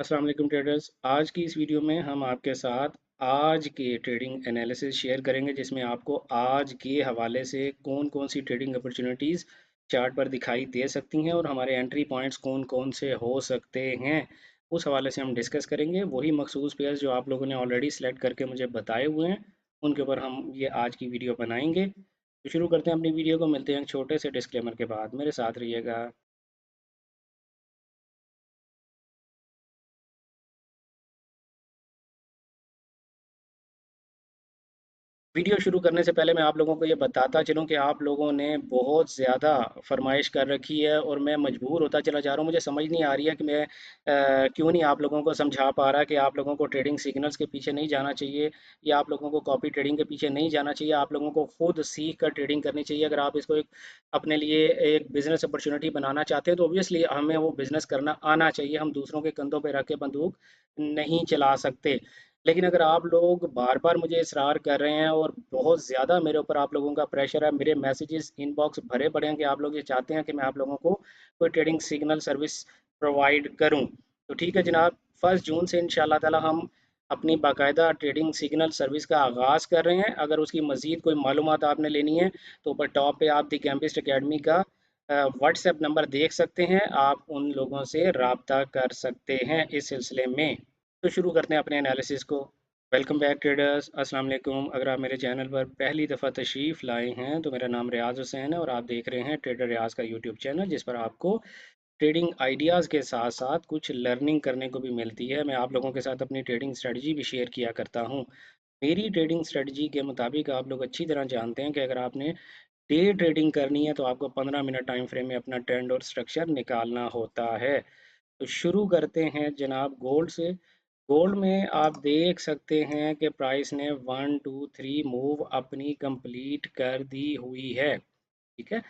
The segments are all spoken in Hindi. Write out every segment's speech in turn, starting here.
अस्सलाम वालेकुम ट्रेडर्स। आज की इस वीडियो में हम आपके साथ आज के ट्रेडिंग एनालिसिस शेयर करेंगे, जिसमें आपको आज के हवाले से कौन कौन सी ट्रेडिंग अपॉर्चुनिटीज़ चार्ट पर दिखाई दे सकती हैं और हमारे एंट्री पॉइंट्स कौन कौन से हो सकते हैं, उस हवाले से हम डिस्कस करेंगे। वही मखसूस पेयर्स जो आप लोगों ने ऑलरेडी सेलेक्ट करके मुझे बताए हुए हैं, उनके ऊपर हम ये आज की वीडियो बनाएंगे। तो शुरू करते हैं अपनी वीडियो को। मिलते हैं एक छोटे से डिस्क्लेमर के बाद, मेरे साथ रहिएगा। वीडियो शुरू करने से पहले मैं आप लोगों को ये बताता चलूं कि आप लोगों ने बहुत ज़्यादा फरमाइश कर रखी है और मैं मजबूर होता चला जा रहा हूं। मुझे समझ नहीं आ रही है कि मैं क्यों नहीं आप लोगों को समझा पा रहा कि आप लोगों को ट्रेडिंग सिग्नल्स के पीछे नहीं जाना चाहिए, या आप लोगों को कॉपी ट्रेडिंग के पीछे नहीं जाना चाहिए। आप लोगों को खुद सीख कर ट्रेडिंग करनी चाहिए। अगर आप इसको एक अपने लिए एक बिज़नेस अपॉर्चुनिटी बनाना चाहते हैं तो ऑब्वियसली हमें वो बिज़नेस करना आना चाहिए। हम दूसरों के कंधों पर रख के बंदूक नहीं चला सकते। लेकिन अगर आप लोग बार-बार मुझे इसरार कर रहे हैं और बहुत ज़्यादा मेरे ऊपर आप लोगों का प्रेशर है, मेरे मैसेजेस इनबॉक्स भरे पड़े हैं कि आप लोग ये चाहते हैं कि मैं आप लोगों को कोई ट्रेडिंग सिग्नल सर्विस प्रोवाइड करूं, तो ठीक है जनाब। 1 जून से इंशाल्लाह ताला हम अपनी बाकायदा ट्रेडिंग सिग्नल सर्विस का आगाज़ कर रहे हैं। अगर उसकी मज़ीद कोई मालूमात आपने लेनी है तो ऊपर टॉप पे आप दी कैंपिस्ट अकेडमी का व्हाट्सएप नंबर देख सकते हैं। आप उन लोगों से रब्ता कर सकते हैं इस सिलसिले में। तो शुरू करते हैं अपने एनालिसिस को। वेलकम बैक ट्रेडर्स, अस्सलाम वालेकुम। अगर आप मेरे चैनल पर पहली दफ़ा तशरीफ़ लाए हैं तो मेरा नाम रियाज हुसैन है और आप देख रहे हैं ट्रेडर रियाज का यूट्यूब चैनल, जिस पर आपको ट्रेडिंग आइडियाज़ के साथ साथ कुछ लर्निंग करने को भी मिलती है। मैं आप लोगों के साथ अपनी ट्रेडिंग स्ट्रेटजी भी शेयर किया करता हूँ। मेरी ट्रेडिंग स्ट्रेटजी के मुताबिक आप लोग अच्छी तरह जानते हैं कि अगर आपने डे ट्रेडिंग करनी है तो आपको 15 मिनट टाइम फ्रेम में अपना ट्रेंड और स्ट्रक्चर निकालना होता है। तो शुरू करते हैं जनाब गोल्ड से। गोल्ड में आप देख सकते हैं कि प्राइस ने 1 2 3 मूव अपनी कंप्लीट कर दी हुई है। ठीक है,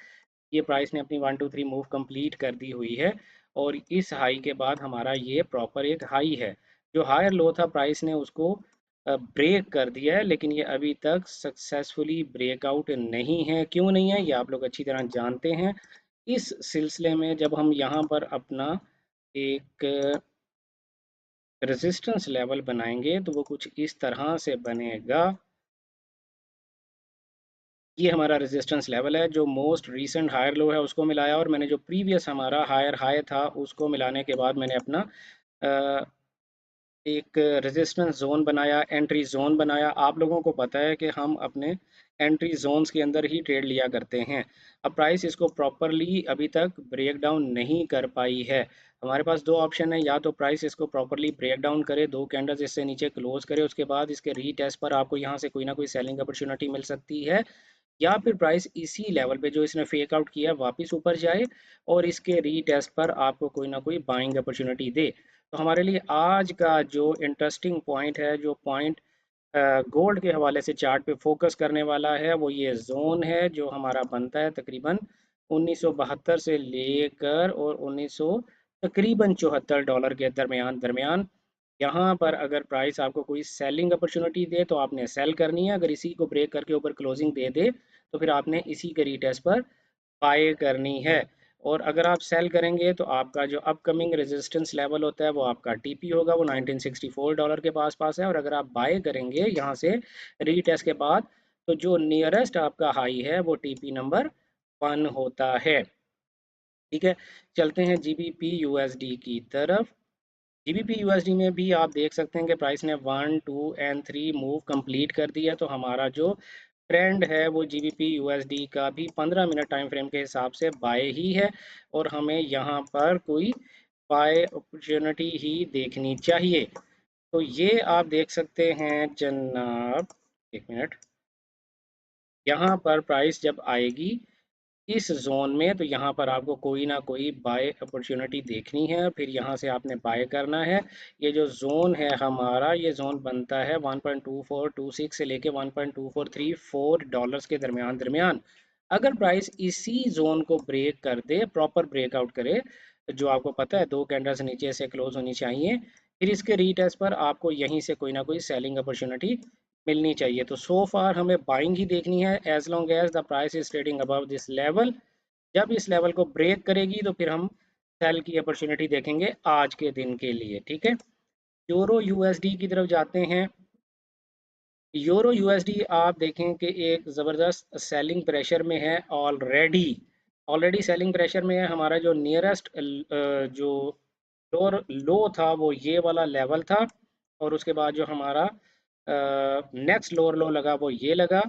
ये प्राइस ने अपनी 1 2 3 मूव कंप्लीट कर दी हुई है और इस हाई के बाद हमारा ये प्रॉपर एक हाई है। जो हायर लो था प्राइस ने उसको ब्रेक कर दिया है, लेकिन ये अभी तक सक्सेसफुली ब्रेकआउट नहीं है। क्यों नहीं है ये आप लोग अच्छी तरह जानते हैं। इस सिलसिले में जब हम यहाँ पर अपना एक रेजिस्टेंस लेवल बनाएंगे तो वो कुछ इस तरह से बनेगा। ये हमारा रेजिस्टेंस लेवल है। जो मोस्ट रीसेंट हायर लो है उसको मिलाया और मैंने जो प्रीवियस हमारा हायर हाई था उसको मिलाने के बाद मैंने अपना एक रेजिस्टेंस जोन बनाया, एंट्री जोन बनाया। आप लोगों को पता है कि हम अपने एंट्री जोन्स के अंदर ही ट्रेड लिया करते हैं। अब प्राइस इसको प्रॉपरली अभी तक ब्रेक डाउन नहीं कर पाई है। हमारे पास दो ऑप्शन है, या तो प्राइस इसको प्रॉपरली ब्रेक डाउन करे, दो कैंडल्स इससे नीचे क्लोज करे, उसके बाद इसके रीटेस्ट पर आपको यहाँ से कोई ना कोई सेलिंग अपॉर्चुनिटी मिल सकती है, या फिर प्राइस इसी लेवल पे जो इसने फेक आउट किया वापस ऊपर जाए और इसके रीटेस्ट पर आपको कोई ना कोई बाइंग अपॉर्चुनिटी दे। तो हमारे लिए आज का जो इंटरेस्टिंग पॉइंट है, जो पॉइंट गोल्ड के हवाले से चार्ट पे फोकस करने वाला है, वो ये जोन है जो हमारा बनता है तकरीबन 1972 से लेकर और 1900 तकरीबन $74 के दरमियान दरमियान। यहाँ पर अगर प्राइस आपको कोई सेलिंग अपॉर्चुनिटी दे तो आपने सेल करनी है। अगर इसी को ब्रेक करके ऊपर क्लोजिंग दे दे तो फिर आपने इसी के रीटेस्ट पर बाय करनी है। और अगर आप सेल करेंगे तो आपका जो अपकमिंग रेजिस्टेंस लेवल होता है वो आपका टीपी होगा, वो $1964 के पास पास है। और अगर आप बाय करेंगे यहाँ से रीटेस्ट के बाद तो जो नियरेस्ट आपका हाई है वो टीपी नंबर 1 होता है। ठीक है, चलते हैं जीबीपी यूएसडी की तरफ। जीबीपी यूएसडी में भी आप देख सकते हैं कि प्राइस ने 1 2 एंड 3 मूव कंप्लीट कर दिया। तो हमारा जो ट्रेंड है वो जीबीपी यूएसडी का भी 15 मिनट टाइम फ्रेम के हिसाब से बाय ही है और हमें यहाँ पर कोई बाय अपॉर्चुनिटी ही देखनी चाहिए। तो ये आप देख सकते हैं जनाब, एक मिनट, यहाँ पर प्राइस जब आएगी इस जोन में तो यहाँ पर आपको कोई ना कोई बाय अपॉर्चुनिटी देखनी है, फिर यहाँ से आपने बाय करना है। ये जो जोन है हमारा, ये जोन बनता है 1.2426 से लेके 1.2434 डॉलर्स के दरमियान दरमियान। अगर प्राइस इसी जोन को ब्रेक कर दे, प्रॉपर ब्रेकआउट करे, जो आपको पता है दो कैंडल्स नीचे से क्लोज होनी चाहिए, फिर इसके रीटेस्ट पर आपको यहीं से कोई ना कोई सेलिंग अपॉर्चुनिटी मिलनी चाहिए। तो सो फार हमें बाइंग ही देखनी है as long as the price is trading above this level. जब इस लेवल को ब्रेक करेगी तो फिर हम सेल की अपॉर्चुनिटी देखेंगे आज के दिन के लिए, ठीक है। यूरो यूएसडी की तरफ जाते हैं। यूरो यूएसडी आप देखें कि एक ज़बरदस्त सेलिंग प्रेशर में है ऑलरेडी। ऑलरेडी सेलिंग प्रेशर में है। हमारा जो नियरेस्ट जो लोअर लो था वो ये वाला लेवल था, और उसके बाद जो हमारा नेक्स्ट लोअर लो लगा वो ये लगा।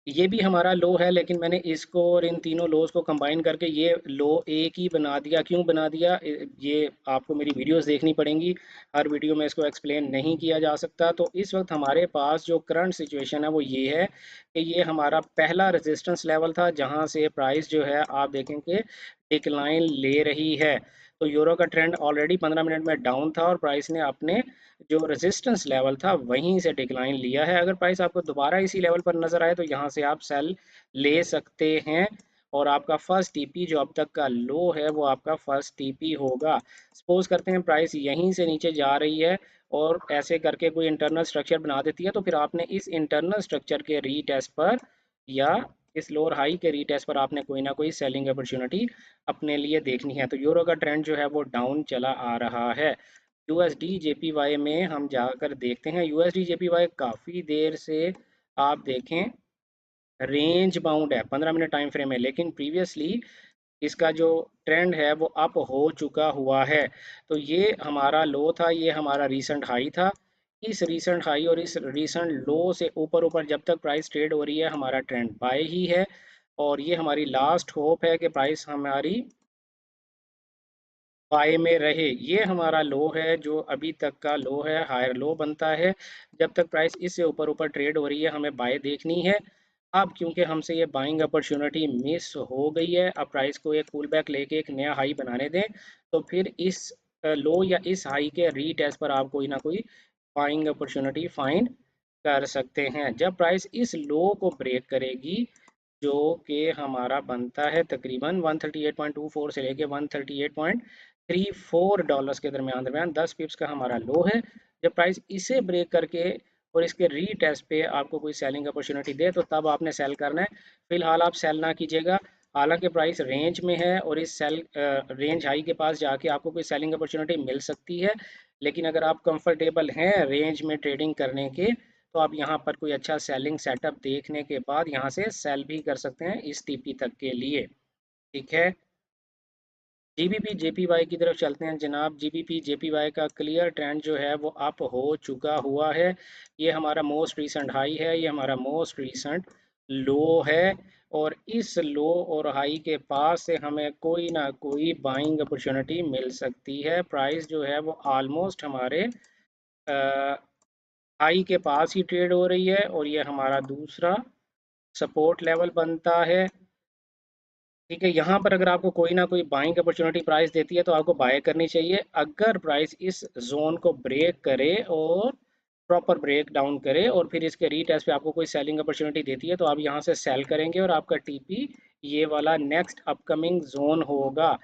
ये भी हमारा लो है, लेकिन मैंने इसको और इन तीनों लोज को कंबाइन करके ये लो एक ही बना दिया। क्यों बना दिया, ये आपको मेरी वीडियोस देखनी पड़ेंगी। हर वीडियो में इसको एक्सप्लेन नहीं किया जा सकता। तो इस वक्त हमारे पास जो करंट सिचुएशन है वो ये है कि ये हमारा पहला रेजिस्टेंस लेवल था, जहां से प्राइस जो है आप देखेंगे डिक्लाइन ले रही है। तो यूरो का ट्रेंड ऑलरेडी 15 मिनट में डाउन था, और प्राइस ने अपने जो रेजिस्टेंस लेवल था वहीं से डिक्लाइन लिया है। अगर प्राइस आपको दोबारा इसी लेवल पर नजर आए तो यहाँ से आप सेल ले सकते हैं, और आपका फर्स्ट टीपी जो अब तक का लो है वो आपका फर्स्ट टीपी होगा। सपोज करते हैं प्राइस यहीं से नीचे जा रही है और ऐसे करके कोई इंटरनल स्ट्रक्चर बना देती है, तो फिर आपने इस इंटरनल स्ट्रक्चर के रीटेस्ट पर या इस लोअर हाई के रीटेस्ट पर आपने कोई ना कोई सेलिंग अपॉर्चुनिटी अपने लिए देखनी है। तो यूरो का ट्रेंड जो है वो डाउन चला आ रहा है। यूएसडी जेपीवाई में हम जाकर देखते हैं। यूएसडी जेपीवाई काफ़ी देर से आप देखें रेंज बाउंड है, 15 मिनट टाइम फ्रेम है, लेकिन प्रीवियसली इसका जो ट्रेंड है वो अप हो चुका हुआ है। तो ये हमारा लो था, ये हमारा रीसेंट हाई था। इस रीसेंट हाई और इस रीसेंट लो से ऊपर ऊपर जब तक प्राइस ट्रेड हो रही है हमारा ट्रेंड बाय ही है, और ये हमारी लास्ट होप है कि प्राइस हमारी बाय में रहे। ये हमारा लो है, जो अभी तक का लो है, हायर लो बनता है। जब तक प्राइस इससे ऊपर ऊपर ट्रेड हो रही है हमें बाय देखनी है। अब क्योंकि हमसे ये बाइंग अपॉर्चुनिटी मिस हो गई है, अब प्राइस को एक पुल बैक लेके एक नया हाई बनाने दें, तो फिर इस लो या इस हाई के रीटेस्ट पर आप कोई ना कोई बाइंग अपॉर्चुनिटी फाइंड कर सकते हैं। जब प्राइस इस लो को ब्रेक करेगी, जो कि हमारा बनता है तकरीबन 138.24 से लेके 138.34 डॉलर्स के दरमियान दरमियान 10 पिप्स का हमारा लो है। जब प्राइस इसे ब्रेक करके और इसके रीटेस्ट पे आपको कोई सेलिंग अपॉर्चुनिटी दे तो तब आपने सेल करना है। फिलहाल आप सेल ना कीजिएगा। हालांकि प्राइस रेंज में है और इस सेल रेंज हाई के पास जाके आपको कोई सेलिंग अपॉर्चुनिटी मिल सकती है, लेकिन अगर आप कंफर्टेबल हैं रेंज में ट्रेडिंग करने के, तो आप यहाँ पर कोई अच्छा सेलिंग सेटअप देखने के बाद यहाँ से सेल भी कर सकते हैं इस टीपी तक के लिए, ठीक है। जीबीपी जेपीवाई की तरफ चलते हैं जनाब। जीबीपी जेपीवाई का क्लियर ट्रेंड जो है वो अप हो चुका हुआ है। ये हमारा मोस्ट रीसेंट हाई है, ये हमारा मोस्ट रीसेंट लो है, और इस लो और हाई के पास से हमें कोई ना कोई बाइंग अपॉर्चुनिटी मिल सकती है। प्राइस जो है वो ऑलमोस्ट हमारे हाई के पास ही ट्रेड हो रही है, और ये हमारा दूसरा सपोर्ट लेवल बनता है, ठीक है। यहाँ पर अगर आपको कोई ना कोई बाइंग अपॉर्चुनिटी प्राइस देती है तो आपको बाय करनी चाहिए। अगर प्राइस इस जोन को ब्रेक करे और प्रॉपर ब्रेक डाउन करे और फिर इसके रीटेस्ट पे आपको कोई सेलिंग अपॉर्चुनिटी देती है तो आप यहाँ से सेल करेंगे, और आपका टीपी ये वाला नेक्स्ट अपकमिंग जोन होगा।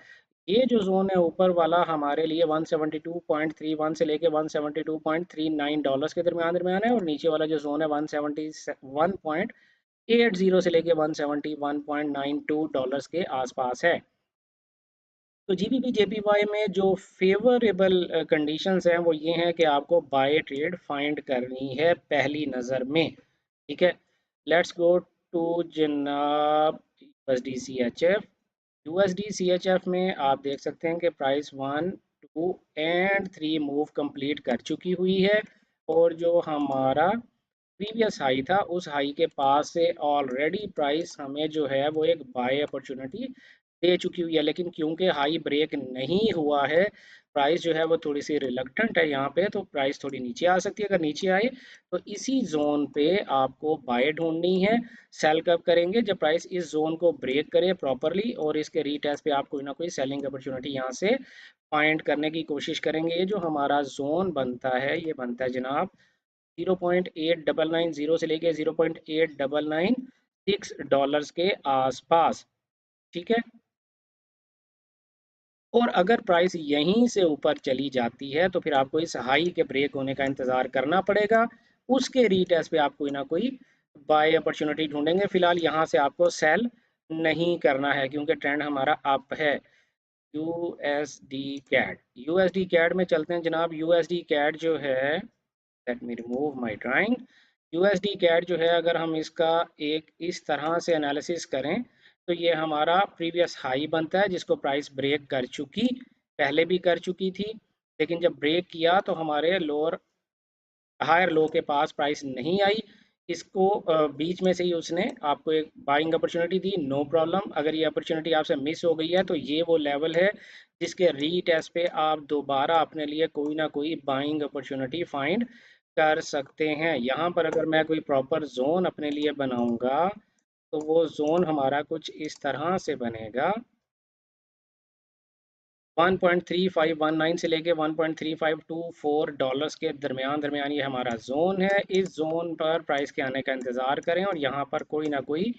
ये जो जोन है ऊपर वाला हमारे लिए 172.31 से लेके 172.39 डॉलर्स के दरमियान दरमियान है, और नीचे वाला जो जोन है 171.80 से लेके 171.92 डॉलर्स के आसपास है। तो जीबीपी जेपीवाई में जो फेवरेबल कंडीशंस हैं वो ये हैं कि आपको बाय ट्रेड फाइंड करनी है पहली नज़र में, ठीक है। लेट्स गो टू जनाब USD C H F. USD C H F में आप देख सकते हैं कि प्राइस 1, 2 एंड 3 मूव कंप्लीट कर चुकी हुई है, और जो हमारा प्रीवियस हाई था उस हाई के पास से ऑलरेडी प्राइस हमें जो है वो एक बाय अपॉर्चुनिटी दे चुकी हुई है। लेकिन क्योंकि हाई ब्रेक नहीं हुआ है, प्राइस जो है वो थोड़ी सी रिलक्टेंट है यहाँ पे, तो प्राइस थोड़ी नीचे आ सकती है। अगर नीचे आए तो इसी जोन पे आपको बाय ढूंढनी है। सेल कब करेंगे, जब प्राइस इस जोन को ब्रेक करे प्रॉपरली और इसके रीटेस्ट पे आप कोई ना कोई सेलिंग अपॉर्चुनिटी यहाँ से फाइंड करने की कोशिश करेंगे। ये जो हमारा जोन बनता है ये बनता है जनाब 0.8990 से लेके 0.8996 डॉलर्स के आसपास, ठीक है। और अगर प्राइस यहीं से ऊपर चली जाती है तो फिर आपको इस हाई के ब्रेक होने का इंतज़ार करना पड़ेगा। उसके रीटेस्ट पे आप कोई ना कोई बाय अपॉर्चुनिटी ढूंढेंगे। फिलहाल यहाँ से आपको सेल नहीं करना है क्योंकि ट्रेंड हमारा अप है। USD कैड, USD कैड में चलते हैं जनाब। USD कैड जो है, let me remove my drawing. USD CAD जो है, अगर हम इसका एक इस तरह से एनालिसिस करें तो ये हमारा प्रीवियस हाई बनता है जिसको प्राइस ब्रेक कर चुकी, पहले भी कर चुकी थी, लेकिन जब ब्रेक किया तो हमारे लोअर हायर लो के पास प्राइस नहीं आई। इसको बीच में से ही उसने आपको एक बाइंग अपॉर्चुनिटी दी, नो प्रॉब्लम। अगर ये अपॉर्चुनिटी आपसे मिस हो गई है तो ये वो लेवल है जिसके रीटेस्ट पे आप दोबारा अपने लिए कोई ना कोई बाइंग अपॉर्चुनिटी फाइंड कर सकते हैं। यहाँ पर अगर मैं कोई प्रॉपर जोन अपने लिए बनाऊंगा तो वो जोन हमारा कुछ इस तरह से बनेगा, 1.3519 से लेके 1.3524 डॉलर्स के दरमियान दरमियान ये हमारा जोन है। इस जोन पर प्राइस के आने का इंतज़ार करें और यहाँ पर कोई ना कोई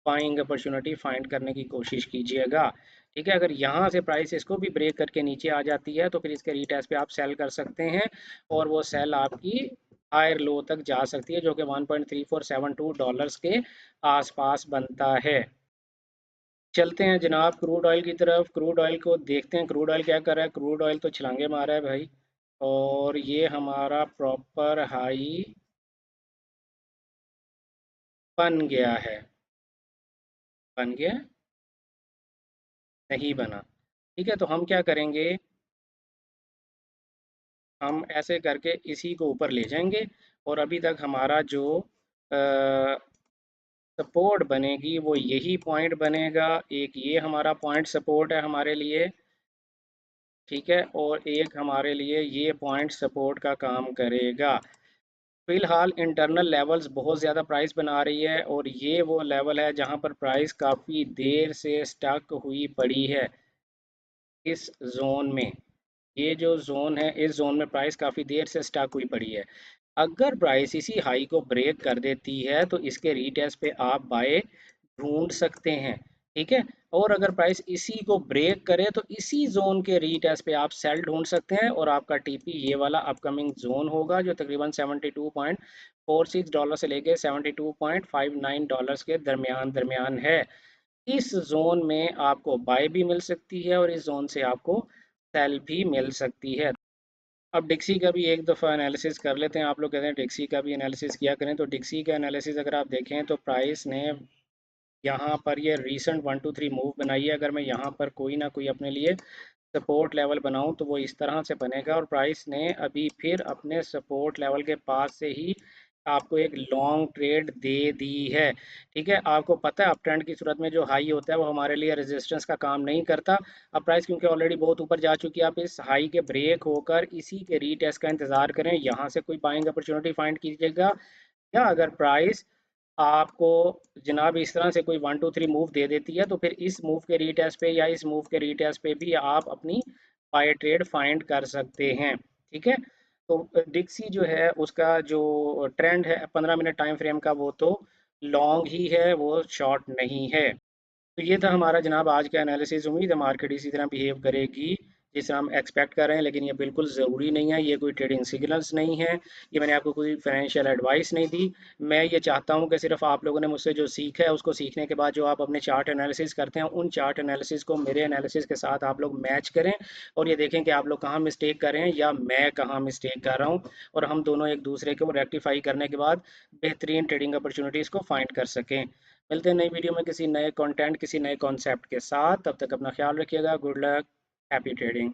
बाइंग अपॉर्चुनिटी फाइंड करने की कोशिश कीजिएगा। ठीक है, अगर यहाँ से प्राइस इसको भी ब्रेक करके नीचे आ जाती है तो फिर इसके रीटेस्ट पे आप सेल कर सकते हैं और वो सेल आपकी हायर लो तक जा सकती है जो कि 1.3472 डॉलर्स के आसपास बनता है। चलते हैं जनाब क्रूड ऑयल की तरफ। क्रूड ऑयल को देखते हैं क्रूड ऑयल क्या कर रहा है। क्रूड ऑयल तो छलांगे मार रहा है भाई, और ये हमारा प्रॉपर हाई बन गया है। बन गया, नहीं बना। ठीक है, तो हम क्या करेंगे, हम ऐसे करके इसी को ऊपर ले जाएंगे और अभी तक हमारा जो सपोर्ट बनेगी वो यही पॉइंट बनेगा। एक ये हमारा पॉइंट सपोर्ट है हमारे लिए, ठीक है, और एक हमारे लिए ये पॉइंट सपोर्ट का काम करेगा। फिलहाल इंटरनल लेवल्स बहुत ज़्यादा प्राइस बना रही है और ये वो लेवल है जहाँ पर प्राइस काफ़ी देर से स्टक हुई पड़ी है इस जोन में। ये जो जोन है, इस जोन में प्राइस काफ़ी देर से स्टक हुई पड़ी है। अगर प्राइस इसी हाई को ब्रेक कर देती है तो इसके रीटेस्ट पे आप बाय ढूंढ सकते हैं। ठीक है, और अगर प्राइस इसी को ब्रेक करे तो इसी जोन के रीटेस्ट पे आप सेल ढूंढ सकते हैं और आपका टीपी ये वाला अपकमिंग जोन होगा जो तकरीबन 72.46 डॉलर से लेके 72.59 डॉलर्स के दरमियान दरमियान है। इस जोन में आपको बाय भी मिल सकती है और इस जोन से आपको सेल भी मिल सकती है। अब डिक्सी का भी एक दफ़ा एनालिसिस कर लेते हैं। आप लोग कहते हैं डिक्सी का भी एनालिसिस किया करें, तो डिक्सी का एनालिसिस अगर आप देखें तो प्राइस ने यहाँ पर ये रीसेंट 1 2 3 मूव बनाई है। अगर मैं यहाँ पर कोई ना कोई अपने लिए सपोर्ट लेवल बनाऊं तो वो इस तरह से बनेगा और प्राइस ने अभी फिर अपने सपोर्ट लेवल के पास से ही आपको एक लॉन्ग ट्रेड दे दी है। ठीक है, आपको पता है अप ट्रेंड की सूरत में जो हाई होता है वो हमारे लिए रेजिस्टेंस का काम नहीं करता। अब प्राइस क्योंकि ऑलरेडी बहुत ऊपर जा चुकी है, आप इस हाई के ब्रेक होकर इसी के रीटेस्ट का इंतजार करें, यहाँ से कोई बाइंग अपॉर्चुनिटी फाइंड कीजिएगा। या अगर प्राइस आपको जनाब इस तरह से कोई 1 2 3 मूव दे देती है तो फिर इस मूव के रीटेस्ट पे या इस मूव के रीटेस्ट पे भी आप अपनी बाय ट्रेड फाइंड कर सकते हैं। ठीक है, तो डिक्सी जो है उसका जो ट्रेंड है 15 मिनट टाइम फ्रेम का वो तो लॉन्ग ही है, वो शॉर्ट नहीं है। तो ये था हमारा जनाब आज का एनालिसिस। उम्मीद है मार्केट इसी तरह बिहेव करेगी जिस तरह हम एक्सपेक्ट कर रहे हैं, लेकिन ये बिल्कुल ज़रूरी नहीं है, ये कोई ट्रेडिंग सिग्नल्स नहीं है, ये मैंने आपको कोई फाइनेंशियल एडवाइस नहीं दी। मैं ये चाहता हूँ कि सिर्फ आप लोगों ने मुझसे जो सीखा है उसको सीखने के बाद जो आप अपने चार्ट एनालिसिस करते हैं उन चार्ट एनालिसिस को मेरे एनालिसिस के साथ आप लोग मैच करें और ये देखें कि आप लोग कहाँ मिस्टेक कर रहे हैं या मैं कहाँ मिस्टेक कर रहा हूँ, और हम दोनों एक दूसरे को रेक्टिफाई करने के बाद बेहतरीन ट्रेडिंग अपॉर्चुनिटीज़ को फाइंड कर सकें। मिलते हैं नई वीडियो में किसी नए कंटेंट किसी नए कॉन्सेप्ट के साथ। तब तक अपना ख्याल रखिएगा। Good luck, happy trading.